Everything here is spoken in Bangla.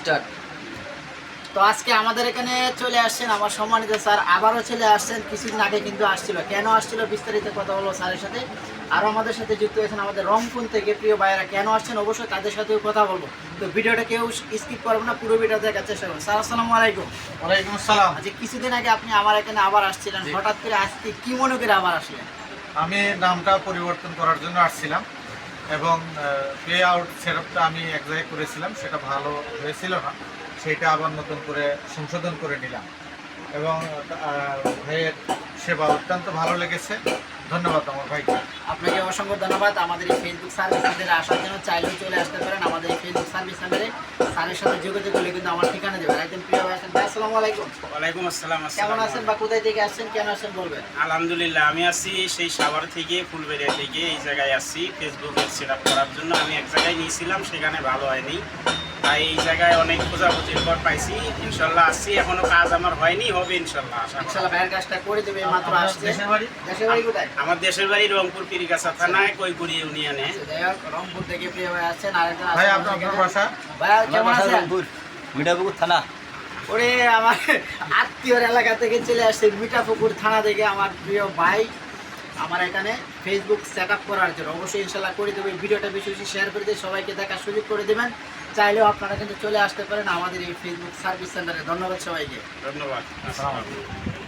স্টার্ট। তো আজকে আমাদের এখানে চলে আসছেন আমার সম্মানিত স্যার, আবারও চলে আসছেন। কিছুদিন আগে কিন্তু আসছিল, কেন আসছিল বিস্তারিত কথা বলবো স্যারের সাথে। আরও আমাদের সাথে যুক্ত হয়েছেন আমাদের রংপুর থেকে প্রিয় ভাইয়েরা, কেন আসছেন অবশ্যই তাদের সাথেও কথা বলবো। তো ভিডিওটা কেউ স্কিপ করবো না, পুরো ভিডিও দেখার চেষ্টা করুন। স্যার আসসালামু আলাইকুম। ওয়ালাইকুম আসসালাম। আচ্ছা, কিছুদিন আগে আপনি আমার এখানে আবার আসছিলেন, হঠাৎ করে আজকে কি মনে করে আবার আসলেন? আমি নামটা পরিবর্তন করার জন্য আসছিলাম এবং পে আউট সেটআপটা আমি এক জায়গায় করেছিলাম, সেটা ভালো হয়েছিল না, সেইটা আবার নতুন করে সংশোধন করে নিলাম এবং ভাইয়ের সেবা অত্যন্ত ভালো লেগেছে। ধন্যবাদ আমার ভাইকে। আপনাকে অসংখ্য ধন্যবাদ। আমাদের এই ফেসবুক সার্ভিস সেন্টারে আসার জন্য চাইলেও চলে আসতে পারেন। আমাদের এই ফেসবুক সার্ভিস সেন্টারে স্যারের সাথে যোগাযোগ করলে কিন্তু আমার ঠিকানা দেবেন। একদম প্রিয় ভাই আছেন। ভাই আসসালামু আলাইকুম। ওয়ালাইকুম আসসালাম। কেমন আছেন বা কোথায় থেকে আসছেন, কেন আসছেন বলবেন? আলহামদুলিল্লাহ, আমি আসছি সেই সাভার থেকে, ফুলবেড়িয়া থেকে এই জায়গায় আসছি ফেসবুকের সেট আপ করার জন্য। আমি এক জায়গায় নিয়েছিলাম, সেখানে ভালো হয়নি, তাই এই জায়গায় অনেক খোঁজাখুঁজির পর পাইছি। ইনশাল্লাহ আসছি, এখনো কাজ আমার হয়নি, হবে ইনশাল্লাহ। আশা করি ইনশাআল্লাহ ভাইয়ের কাজটা করে দেবে, মাত্র আসছে। দেশের বাড়ি? দেশের বাড়ি কোথায়? আমার দেশের বাড়ি রংপুর পীরগাছা থানায়, কৈগুড়ি ইউনিয়নে। যাই হোক, রংপুর থেকে প্রিয় ভাই আসছেন। আরেকজন ভাই আছেন আপনার এখানে। বাসা? ভাই কেমন আছেন? মিঠাপুকুর থানা। ওরে আমার আত্মীয়র এলাকা থেকে চলে আসছে, মিঠাপুকুর থানা থেকে আমার প্রিয় ভাই আমার এখানে ফেসবুক সেট আপ করার জন্য। অবশ্যই ইনশাল্লাহ করে দেবে। ভিডিওটা বেশি বেশি শেয়ার করে দিয়ে সবাইকে দেখার সুযোগ করে দেবেন। চাইলেও আপনারা কিন্তু চলে আসতে পারেন আমাদের এই ফেসবুক সার্ভিস সেন্টারে। ধন্যবাদ সবাইকে। ধন্যবাদ। আসসালামু আলাইকুম।